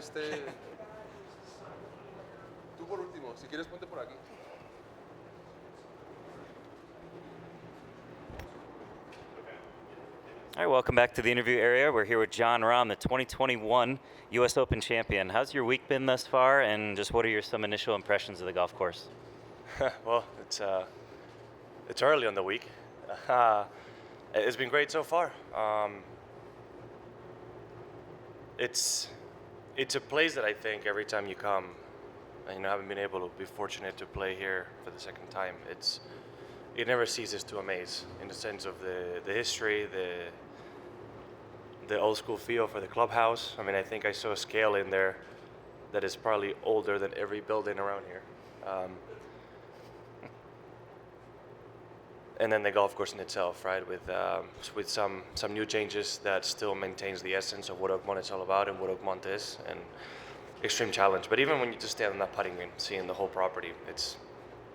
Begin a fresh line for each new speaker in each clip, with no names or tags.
Tú por último, si quieres ponte por aquí.
All right, welcome back to the interview area. We're here with Jon Rahm, the 2021 U.S. Open champion. How's your week been thus far, and just what are some initial impressions of the golf course?
Well, it's early on the week. It's been great so far. It's a place that I think every time you come, and having been able to be fortunate to play here for the second time, it never ceases to amaze in the sense of the history, the old school feel for the clubhouse. I mean, I think I saw a scale in there that is probably older than every building around here. And then the golf course in itself, right, with some new changes that still maintains the essence of what Oakmont is all about and what Oakmont is, and extreme challenge. But even when you just stand on that putting green, seeing the whole property, it's,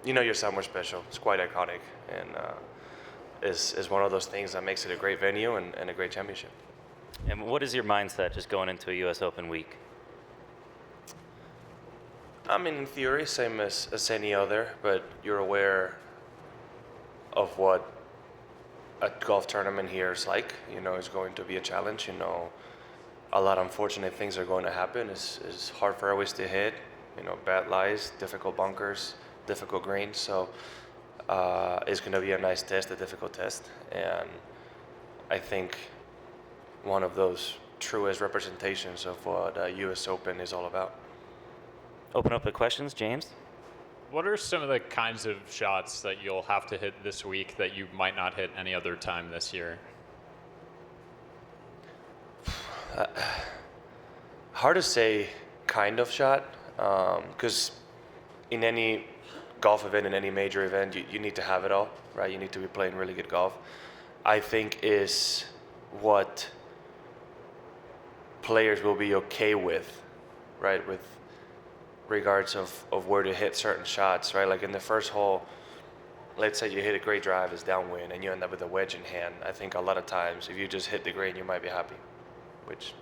you're somewhere special. It's quite iconic, and is one of those things that makes it a great venue and a great championship.
And what is your mindset just going into a U.S. Open week?
I mean, in theory, same as any other, but you're aware of what a golf tournament here is like. It's going to be a challenge. A lot of unfortunate things are going to happen. It's hard fairways to hit, bad lies, difficult bunkers, difficult greens. So it's going to be a nice test, a difficult test. And I think one of those truest representations of what U.S. Open is all about.
Open up the questions, James.
What are some of the kinds of shots that you'll have to hit this week that you might not hit any other time this year?
Hard to say kind of shot, because in any golf event, in any major event, you need to have it all, right? You need to be playing really good golf. I think is what players will be okay with, right? With regards of where to hit certain shots, right? Like in the first hole, let's say you hit a great drive, it's downwind, and you end up with a wedge in hand. I think a lot of times, if you just hit the green, you might be happy, which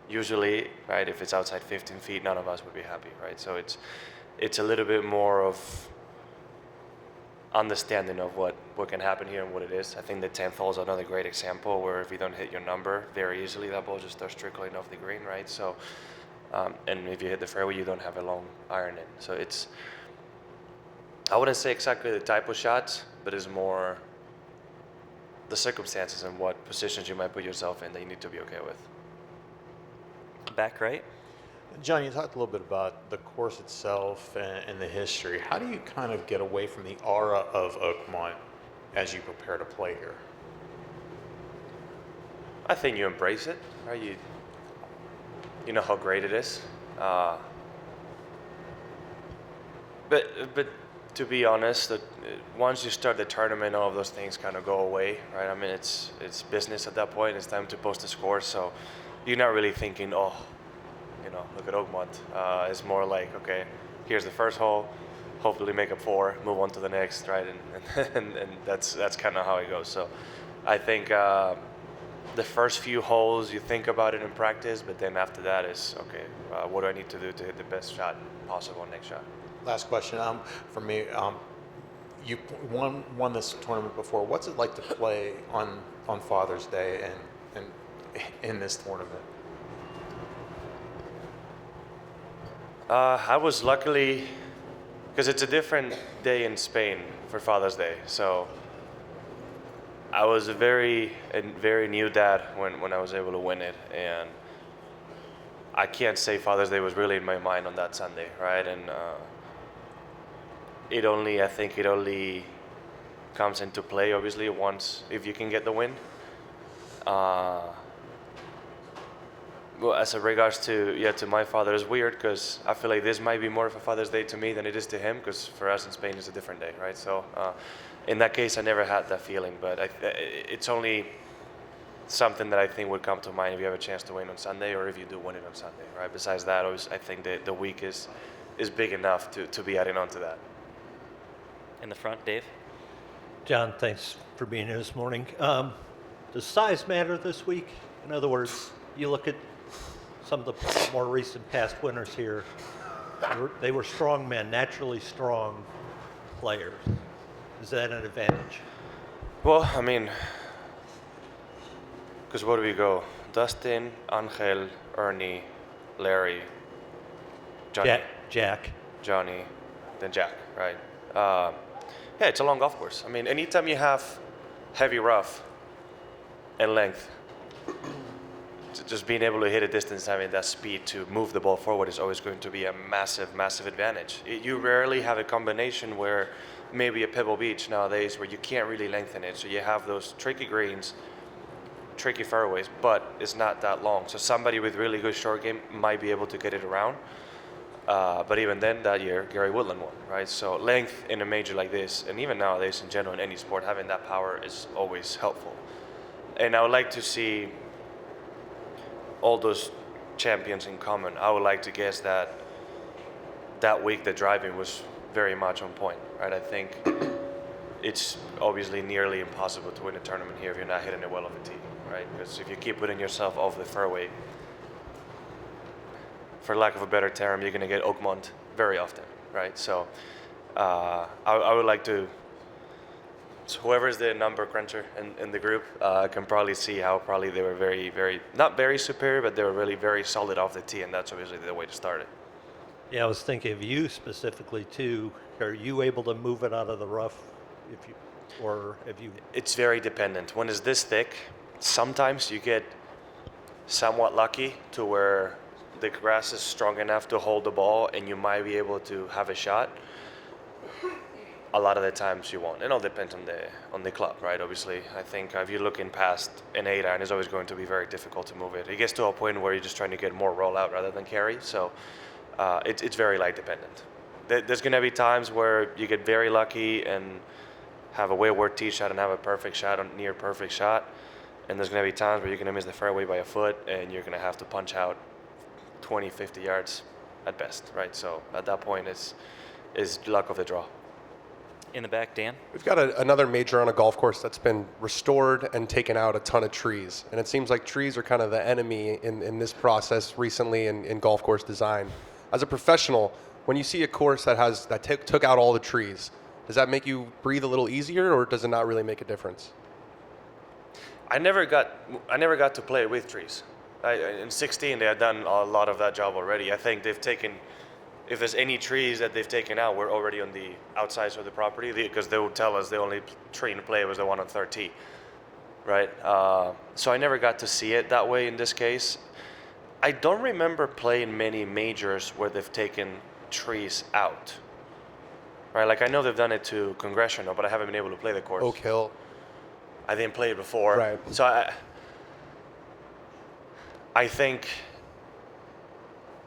usually, right, if it's outside 15 feet, none of us would be happy, right? So it's a little bit more of understanding of what can happen here and what it is. I think the 10th hole is another great example where if you don't hit your number very easily, that ball just starts trickling off the green, right? So, and if you hit the fairway, you don't have a long iron in. So I wouldn't say exactly the type of shots, but it's more the circumstances and what positions you might put yourself in that you need to be okay with.
Back right.
John, you talked a little bit about the course itself and the history. How do you kind of get away from the aura of Oakmont as you prepare to play here?
I think you embrace it, right? You know how great it is. But to be honest, once you start the tournament, all of those things kind of go away, right? I mean, it's business at that point. It's time to post the score, so you're not really thinking, oh, look at Oakmont. It's more like, okay, here's the first hole, hopefully make a 4, move on to the next, right? And that's kind of how it goes. So I think the first few holes you think about it in practice, but then after that is, okay, what do I need to do to hit the best shot possible next shot?
Last question for me. You won this tournament before. What's it like to play on Father's Day and in this tournament?
I was luckily, because it's a different day in Spain for Father's Day, so I was a very new dad when I was able to win it, and I can't say Father's Day was really in my mind on that Sunday, right? And I think it only comes into play obviously once if you can get the win. Well, as a regards to my father, it's weird because I feel like this might be more of a Father's Day to me than it is to him, because for us in Spain it's a different day, right? So in that case, I never had that feeling, but it's only something that I think would come to mind if you have a chance to win on Sunday, or if you do win it on Sunday, right? Besides that, I think the week is big enough to be adding on to that.
In the front, Dave.
John, thanks for being here this morning. Does size matter this week? In other words, you look at some of the more recent past winners here, they were strong men, naturally strong players. Is that an advantage?
Well, I mean, because where do we go? Dustin, Angel, Ernie, Larry, Johnny,
Jack.
Johnny, then Jack, right? Yeah, it's a long golf course. I mean, anytime you have heavy rough and length, just being able to hit a distance, having that speed to move the ball forward is always going to be a massive, massive advantage. You rarely have a combination where maybe a Pebble Beach nowadays where you can't really lengthen it. So you have those tricky greens, tricky fairways, but it's not that long. So somebody with really good short game might be able to get it around. But even then, that year, Gary Woodland won, right? So length in a major like this, and even nowadays in general in any sport, having that power is always helpful. And I would like to see all those champions in common. I would like to guess that that week the driving was very much on point, right? I think it's obviously nearly impossible to win a tournament here if you're not hitting it well off the tee, right? Because if you keep putting yourself off the fairway, for lack of a better term, you're going to get Oakmont very often, right? So I would like to, so whoever's the number cruncher in the group can probably see how probably they were very, very, not very superior, but they were really very solid off the tee, and that's obviously the way to start it.
Yeah, I was thinking of you specifically too. Are you able to move it out of the rough, if you, or have you?
It's very dependent. When it's this thick, sometimes you get somewhat lucky to where the grass is strong enough to hold the ball and you might be able to have a shot. A lot of the times you won't. It all depends on the club, right? Obviously, I think if you're looking past an 8-iron, it's always going to be very difficult to move it. It gets to a point where you're just trying to get more rollout rather than carry. So it's very light dependent. There's going to be times where you get very lucky and have a wayward tee shot and have a perfect shot, a near perfect shot. And there's going to be times where you're going to miss the fairway by a foot and you're going to have to punch out 20, 50 yards at best, right? So at that point, it's luck of the draw.
In the back, Dan?
We've got another major on a golf course that's been restored and taken out a ton of trees. And it seems like trees are kind of the enemy in this process recently in golf course design. As a professional, when you see a course that took out all the trees, does that make you breathe a little easier, or does it not really make a difference?
I never got to play with trees. In 16, they had done a lot of that job already. I think they've taken, if there's any trees that they've taken out, we're already on the outsides of the property, because they would tell us the only tree in play was the one on 13, right? So I never got to see it that way in this case. I don't remember playing many majors where they've taken trees out, right? Like I know they've done it to Congressional, but I haven't been able to play the course.
Oak Hill.
I didn't play it before.
Right.
So I think,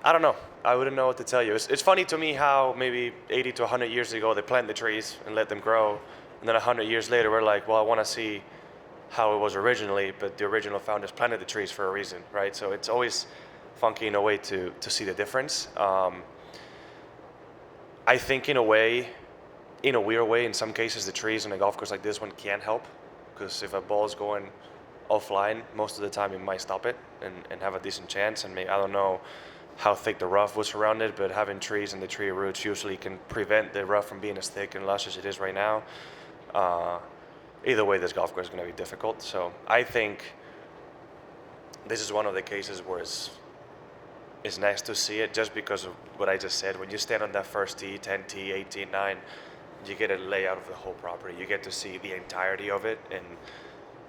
I don't know. I wouldn't know what to tell you. It's funny to me how maybe 80 to 100 years ago they planted the trees and let them grow. And then 100 years later we're like, well, I want to see how it was originally, but the original founders planted the trees for a reason, right? So it's always funky in a way to see the difference. I think in a way, in a weird way, in some cases the trees on a golf course like this one can help, because if a ball is going offline, most of the time it might stop it and have a decent chance. And maybe, I don't know how thick the rough was around it, but having trees and the tree roots usually can prevent the rough from being as thick and lush as it is right now. Either way, this golf course is going to be difficult. So I think this is one of the cases where it's nice to see it, just because of what I just said. When you stand on that first tee, 10 tee, 18, 9, you get a layout of the whole property. You get to see the entirety of it, and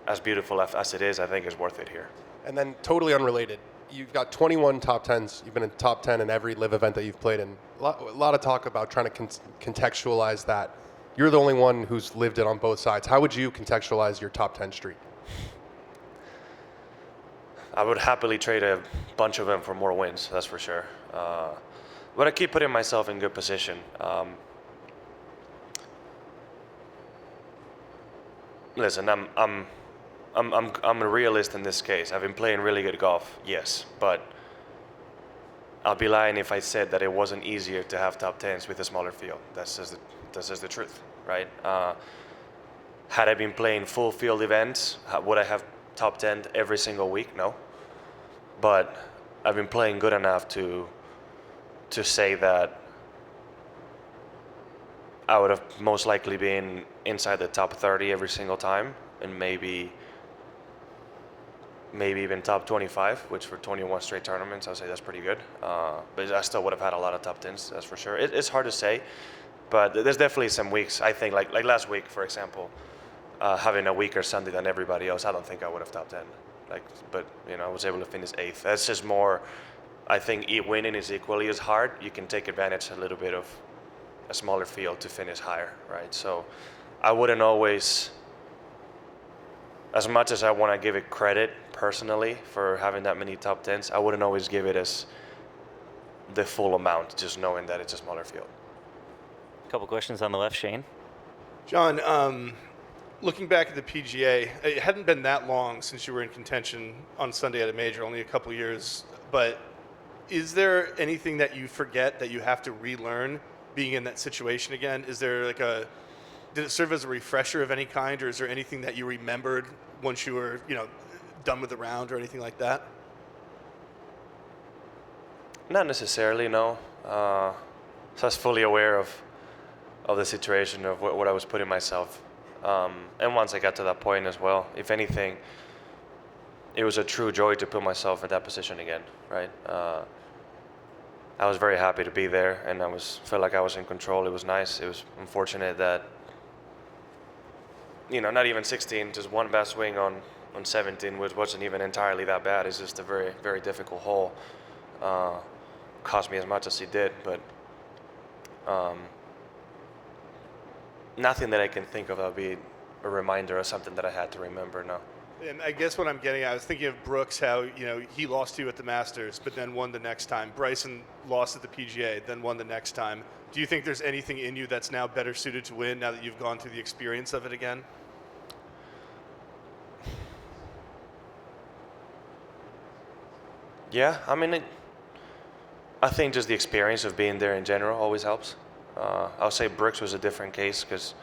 as beautiful as it is, I think it's worth it here.
And then totally unrelated, you've got 21 top 10s. You've been in top 10 in every live event that you've played in. A lot of talk about trying to contextualize that. You're the only one who's lived it on both sides. How would you contextualize your top 10 streak?
I would happily trade a bunch of them for more wins, that's for sure. But I keep putting myself in good position. Listen, I'm a realist in this case. I've been playing really good golf, yes, but I'll be lying if I said that it wasn't easier to have top 10s with a smaller field. That's just the truth, right? Had I been playing full field events, would I have top 10 every single week? No. But I've been playing good enough to say that I would have most likely been inside the top 30 every single time, and maybe even top 25, which for 21 straight tournaments, I'd say that's pretty good. But I still would have had a lot of top 10s, that's for sure. It's hard to say, but there's definitely some weeks, I think, like last week, for example, having a weaker Sunday than everybody else, I don't think I would have top 10. But I was able to finish 8th. That's just more, I think winning is equally as hard. You can take advantage a little bit of a smaller field to finish higher, right? So I wouldn't always, as much as I want to give it credit personally for having that many top 10s, I wouldn't always give it as the full amount, just knowing that it's a smaller field.
A couple questions on the left, Shane.
John, looking back at the PGA, it hadn't been that long since you were in contention on Sunday at a major, only a couple years. But is there anything that you forget that you have to relearn being in that situation again? Is there did it serve as a refresher of any kind, or is there anything that you remembered once you were, done with the round or anything like that?
Not necessarily, no. So I was fully aware of the situation of what I was putting myself. And once I got to that point as well, if anything, it was a true joy to put myself in that position again, right? I was very happy to be there, and felt like I was in control. It was nice. It was unfortunate that, not even 16, just one bad swing on 17, which wasn't even entirely that bad. It's just a very, very difficult hole. Cost me as much as it did, but nothing that I can think of that would be a reminder of something that I had to remember, no.
And I guess what I'm getting at, I was thinking of Brooks, how, he lost to you at the Masters, but then won the next time. Bryson lost at the PGA, then won the next time. Do you think there's anything in you that's now better suited to win now that you've gone through the experience of it again?
Yeah, I mean, I think just the experience of being there in general always helps. I'll say Brooks was a different case because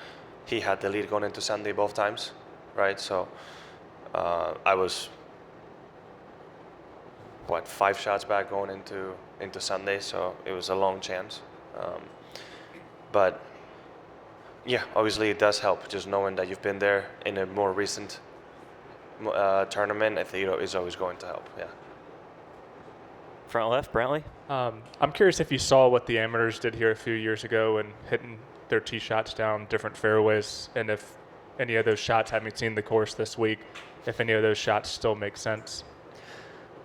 he had the lead going into Sunday both times, right? So I was, 5 shots back going into Sunday, so it was a long chance. But yeah, obviously it does help just knowing that you've been there in a more recent tournament. I think is always going to help. Yeah.
Front left, Brantley.
I'm curious if you saw what the amateurs did here a few years ago and hitting their tee shots down different fairways, and if any of those shots, having seen the course this week, if any of those shots still make sense.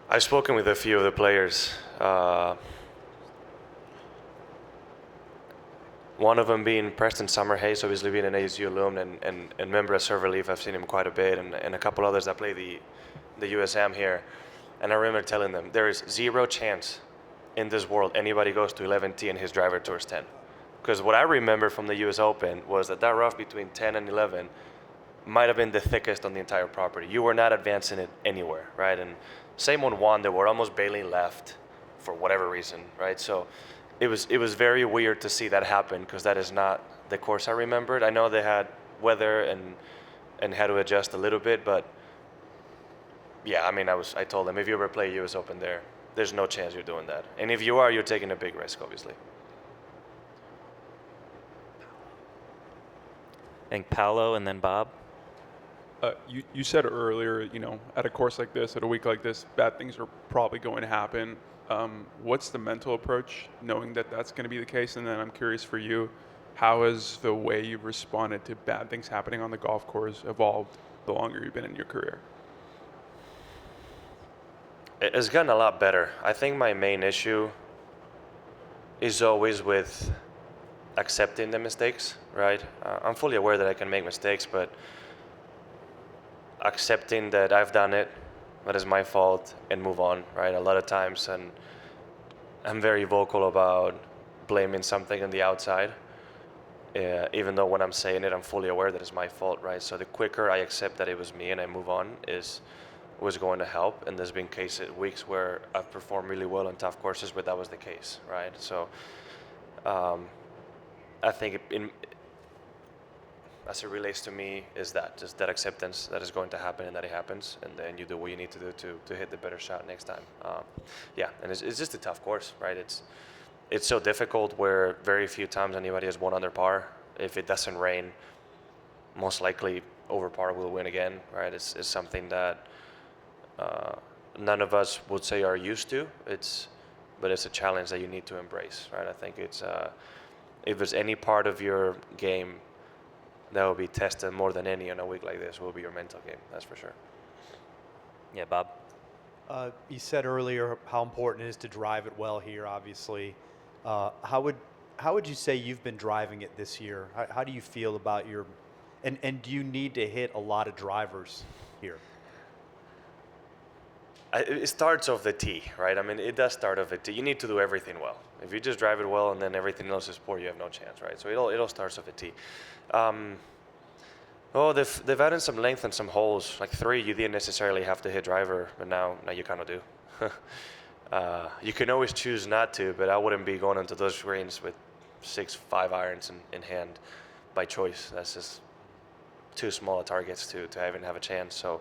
I've spoken with a few of the players. One of them being Preston Summerhays, obviously being an ASU alum and member of Server Leaf. I've seen him quite a bit, and a couple others that play the USM here. And I remember telling them, there is 0 chance in this world anybody goes to 11T and his driver towards 10. Because what I remember from the US Open was that rough between 10 and 11 might have been the thickest on the entire property. You were not advancing it anywhere, right? And same on 1, they were almost bailing left for whatever reason, right? So it was very weird to see that happen because that is not the course I remembered. I know they had weather and had to adjust a little bit, but yeah, I mean, I told them, if you ever play US Open there, there's no chance you're doing that. And if you are, you're taking a big risk, obviously.
I think Paolo and then Bob.
You said earlier, at a course like this, at a week like this, bad things are probably going to happen. What's the mental approach, knowing that that's going to be the case? And then I'm curious for you, how has the way you've responded to bad things happening on the golf course evolved the longer you've been in your career?
It's gotten a lot better. I think my main issue is always with accepting the mistakes, right? I'm fully aware that I can make mistakes, but accepting that I've done it, that is my fault, and move on, right? A lot of times, and I'm very vocal about blaming something on the outside, even though when I'm saying it, I'm fully aware that it's my fault, right? So the quicker I accept that it was me and I move on was going to help. And there's been weeks where I've performed really well on tough courses, but that was the case, right? So I think as it relates to me is that just that acceptance that is going to happen and that it happens, and then you do what you need to do to hit the better shot next time. Yeah, and it's just a tough course, right? It's so difficult where very few times anybody has won under par. If it doesn't rain, most likely over par will win again, right? It's something that none of us would say are used to. But it's a challenge that you need to embrace, right? I think it's if there's any part of your game that will be tested more than any on a week like this, will be your mental game. That's for sure.
Yeah, Bob.
You said earlier how important it is to drive it well here. Obviously, how would you say you've been driving it this year? How do you feel about your and do you need to hit a lot of drivers here?
It starts off the tee, right? I mean, it does start off the tee. You need to do everything well. If you just drive it well and then everything else is poor, you have no chance, right? So it all starts off the tee. Oh, they've added some length and some holes. Like 3, you didn't necessarily have to hit driver, but now you kind of do. You can always choose not to, but I wouldn't be going into those greens with 6 5-irons in hand by choice. That's just too small a targets to even have a chance. So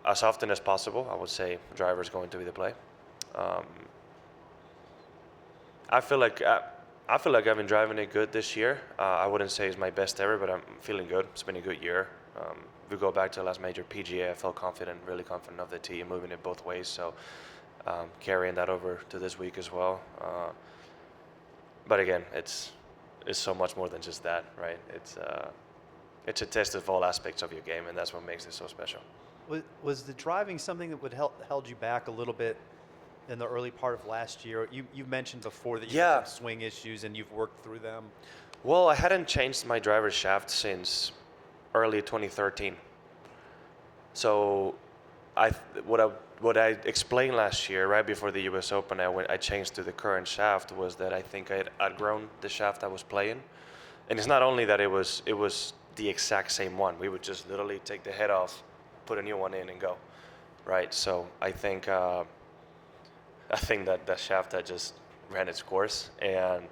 as often as possible, I would say driver is going to be the play. I feel like I've been driving it good this year. I wouldn't say it's my best ever, but I'm feeling good. It's been a good year. If we go back to the last major PGA, I felt confident, really confident of the tee, moving it both ways. So carrying that over to this week as well. But again, it's so much more than just that, right? It's a test of all aspects of your game, and that's what makes it so special.
Was the driving something that would held you back a little bit in the early part of last year? You mentioned before that you had some swing issues and you've worked through them.
Well, I hadn't changed my driver's shaft since early 2013. So what I explained last year, right before the U.S. Open, I changed to the current shaft, was that I think I had outgrown the shaft I was playing. And it's not only that it was the exact same one. We would just literally take the head off, put a new one in, and go, right? So I think that that shaft had just ran its course, and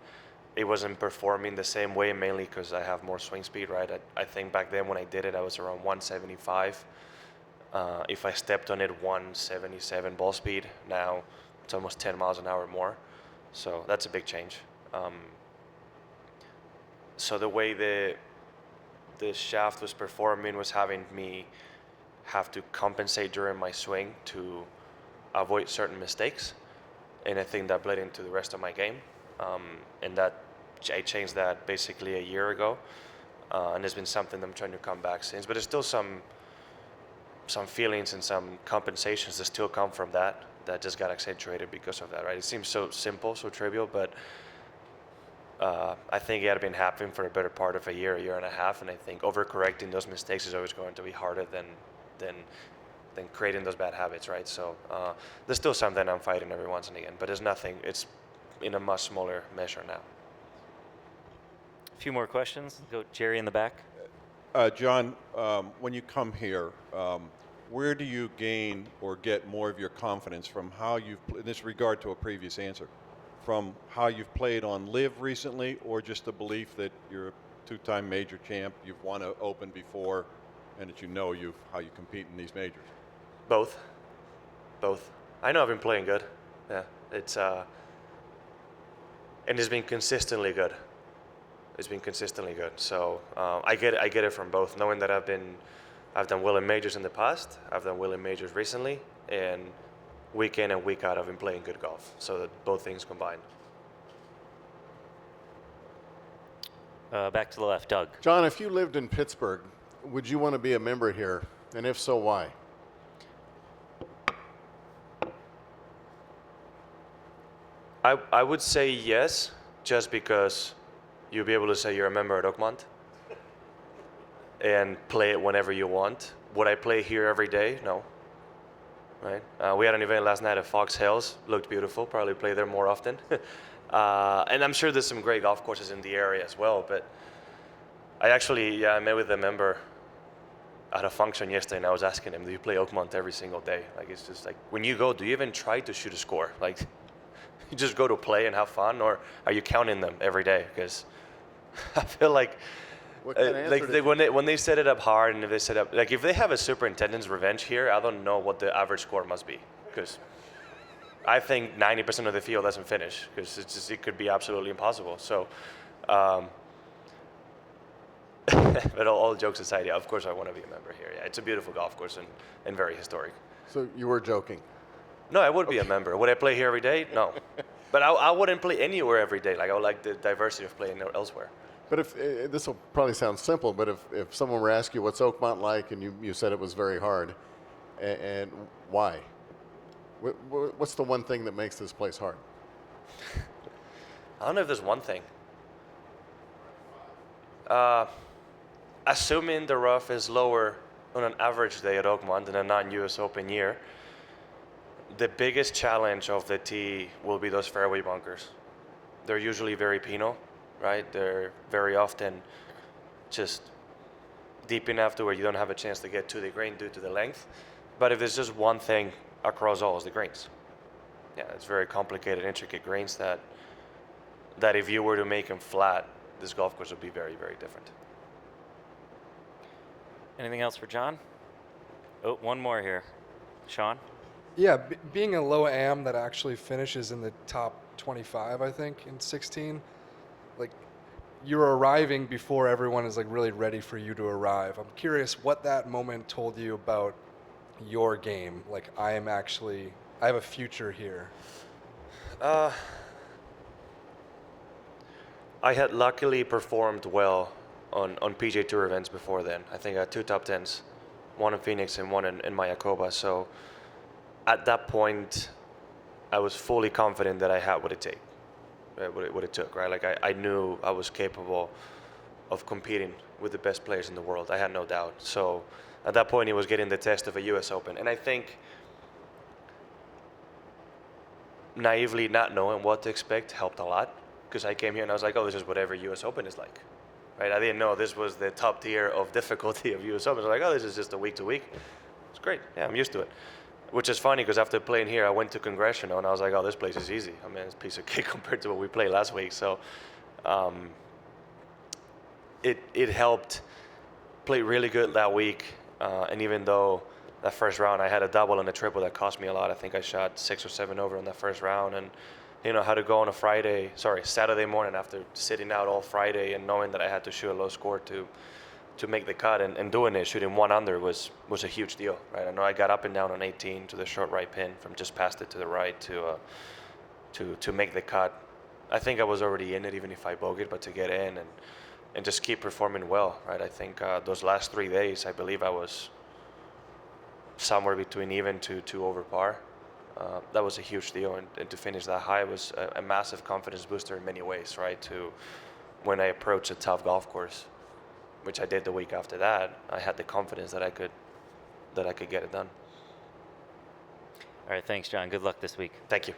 it wasn't performing the same way, mainly because I have more swing speed, right? I think back then when I did it, I was around 175. If I stepped on it, 177 ball speed. Now it's almost 10 miles an hour more. So that's a big change. So the way the shaft was performing was having me have to compensate during my swing to avoid certain mistakes. And I think that bled into the rest of my game. And that I changed that basically a year ago. And it's been something I'm trying to come back since. But there's still some feelings and some compensations that still come from that just got accentuated because of that, right? It seems so simple, so trivial, but I think it had been happening for a better part of a year and a half, and I think overcorrecting those mistakes is always going to be harder than creating those bad habits, right? So there's still something I'm fighting every once and again, but there's nothing. It's in a much smaller measure now.
A few more questions. Go Jerry in the back.
John, when you come here, where do you gain or get more of your confidence from how you've, in this regard to a previous answer, from how you've played on Live recently, or just the belief that you're a 2-time major champ, you've won an Open before, and that you know how you compete in these majors?
Both. I know I've been playing good. Yeah, it's and it's been consistently good. It's been consistently good. So I get it from both, knowing that I've done well in majors in the past, I've done well in majors recently, and week in and week out I've been playing good golf. So that both things combined.
Back to the left, Doug.
John, if you lived in Pittsburgh, would you want to be a member here? And if so, why?
I would say yes, just because you'll be able to say you're a member at Oakmont and play it whenever you want. Would I play here every day? No. Right? We had an event last night at Fox Hills. Looked beautiful. Probably play there more often. And I'm sure there's some great golf courses in the area as well. But I met with a member at a function yesterday, and I was asking him, do you play Oakmont every single day? Like, it's just like, when you go, do you even try to shoot a score? Like, you just go to play and have fun, or are you counting them every day? Because I feel like
What kind of answer did you-
when they set it up hard, and if they set up like if they have a superintendent's revenge here, I don't know what the average score must be, because I think 90% of the field doesn't finish, because it could be absolutely impossible. So, but all jokes aside, yeah, of course I want to be a member here. Yeah, it's a beautiful golf course and very historic.
So you were joking.
No, I would be a member. Would I play here every day? No. But I wouldn't play anywhere every day. Like I would like the diversity of playing elsewhere.
But if this will probably sound simple, but if someone were to ask you what's Oakmont like, and you said it was very hard, and why? What's the one thing that makes this place hard?
I don't know if there's one thing. Assuming the rough is lower on an average day at Oakmont than a non-US Open year, the biggest challenge of the tee will be those fairway bunkers. They're usually very penal, right? They're very often just deep enough to where you don't have a chance to get to the green due to the length. But if there's just one thing across all, is the greens. Yeah, it's very complicated, intricate greens that if you were to make them flat, this golf course would be very, very different.
Anything else for John? Oh, one more here. Sean?
Yeah, being a low AM that actually finishes in the top 25, I think, in 16, like, you're arriving before everyone is like really ready for you to arrive. I'm curious what that moment told you about your game. Like, I have a future here.
I had luckily performed well on PGA Tour events before then. I think I had 2 top 10s, one in Phoenix and one in Mayakoba. So at that point, I was fully confident that I had what it took, right? Like I knew I was capable of competing with the best players in the world. I had no doubt. So at that point, it was getting the test of a US Open. And I think naively not knowing what to expect helped a lot, because I came here and I was like, oh, this is what every US Open is like. Right? I didn't know this was the top tier of difficulty of US Open. I was like, oh, this is just a week to week. It's great. Yeah, I'm used to it. Which is funny, because after playing here, I went to Congressional and I was like, oh, this place is easy. I mean, it's a piece of cake compared to what we played last week. So it helped play really good that week. And even though that first round I had a double and a triple that cost me a lot, I think I shot 6 or 7 over on that first round. And how to go on a Saturday morning after sitting out all Friday and knowing that I had to shoot a low score to make the cut, and doing it, shooting 1 under was a huge deal, right? I know I got up and down on 18 to the short right pin from just past it to the right to make the cut. I think I was already in it even if I bogeyed, but to get in and just keep performing well, right? I think those last 3 days, I believe I was somewhere between even to over par. That was a huge deal, and to finish that high was a massive confidence booster in many ways, right? To when I approached a tough golf course, which I did the week after that, I had the confidence that I could get it done.
All right, thanks, John. Good luck this week.
Thank you.